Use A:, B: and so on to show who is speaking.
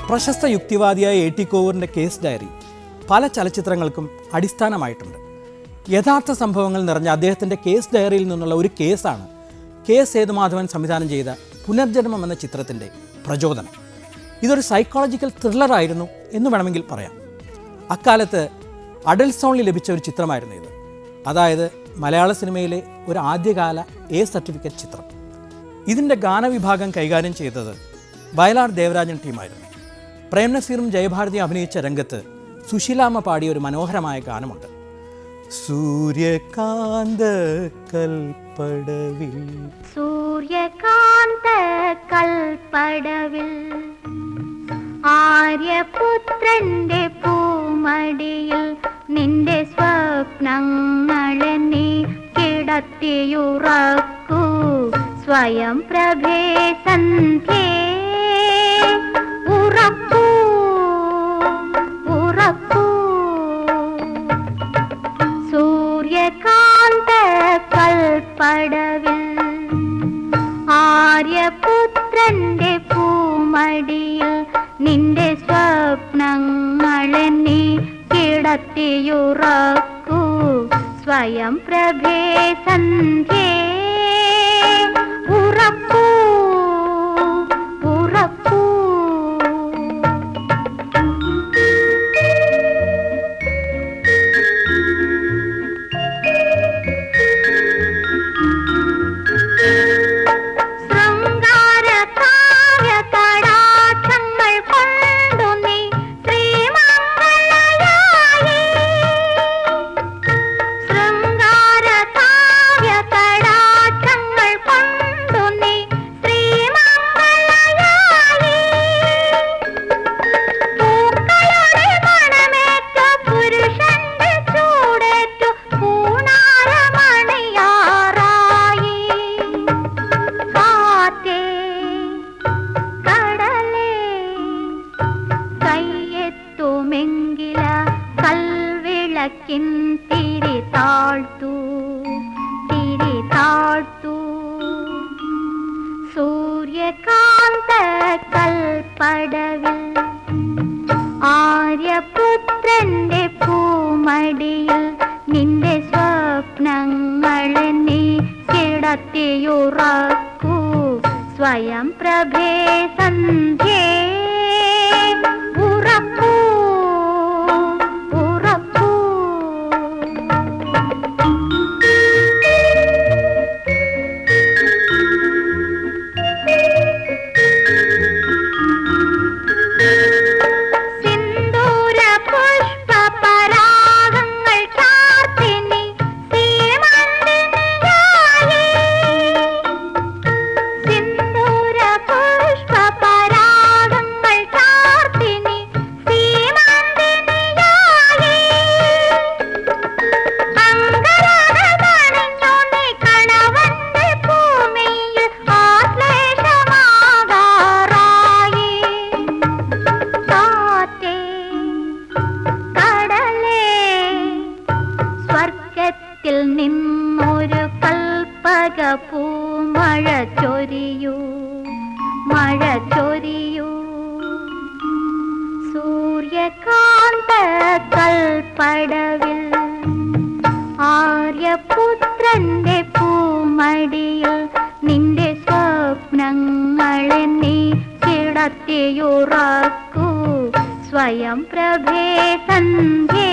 A: പ്രശസ്ത യുക്തിവാദിയായ A T കോവൂരിൻ്റെ case diary പല ചലച്ചിത്രങ്ങൾക്കും അടിസ്ഥാനമായിട്ടുണ്ട്. യഥാർത്ഥ സംഭവങ്ങൾ നിറഞ്ഞ അദ്ദേഹത്തിൻ്റെ കേസ് ഡയറിയിൽ നിന്നുള്ള ഒരു കേസാണ് കെ സേതുമാധവൻ സംവിധാനം ചെയ്ത പുനർജന്മം എന്ന ചിത്രത്തിൻ്റെ പ്രചോദനം. ഇതൊരു സൈക്കോളജിക്കൽ ത്രില്ലറായിരുന്നു എന്ന് വേണമെങ്കിൽ പറയാം. അക്കാലത്ത് അഡൽട്സ് ഓൺലി ലഭിച്ച ഒരു ചിത്രമായിരുന്നു ഇത്. അതായത് മലയാള സിനിമയിലെ ഒരു ആദ്യകാല എ സർട്ടിഫിക്കറ്റ് ചിത്രം. ഇതിൻ്റെ ഗാനവിഭാഗം കൈകാര്യം ചെയ്തത് വയലാർ ദേവരാജൻ ടീമായിരുന്നു. പ്രേംനസീറും ജയഭാരതിയും അഭിനയിച്ച രംഗത്ത് സുശീലാമ്മ പാടിയ ഒരു മനോഹരമായ ഗാനമുണ്ട്. സൂര്യകാന്ത കൽപ്പടവിൽ
B: സൂര്യകാന്ത കൽപ്പടവിൽ ആര്യപുത്രന്റെ പൂമടിയിൽ നിന്റെ സ്വപ്നങ്ങളെ നീ കിടത്തിയുറക്കൂ സ്വയം പ്രഭേ സന്ധ്യേ ഉറക്കൂ ഉറക്കൂ. സൂര്യകാന്ത കൽപ്പടവിൽ ആര്യപുത്രന്റെ പൂമടിയിൽ നിന്റെ സ്വപ്നങ്ങളെ നീ കിടത്തിയുറക്കൂ സ്വയം പ്രഭേ സന്ധ്യേ ഉറക്കൂ ഉറക്കൂ. സൂര്യകാന്ത കൽപ്പടവിൽ ആര്യപുത്രന്റെ പൂമടിയിൽ നിന്റെ സ്വപ്നങ്ങളെ നീ കിടത്തിയുറക്കൂ സ്വയം പ്രഭേ സന്ധ്യേ ഉറക്കൂ ഉറക്കൂ. നിന്നൊരു കൽപ്പക പൂമഴ ചൊരിയൂ മഴ ചൊരിയൂ. സൂര്യകാന്ത കൽപ്പടവിൽ ആര്യപുത്രന്റെ പൂമടിയിൽ നിന്റെ സ്വപ്നങ്ങളെ നീ കിടത്തിയുറക്കൂ സ്വയം പ്രഭേ സന്ധ്യേ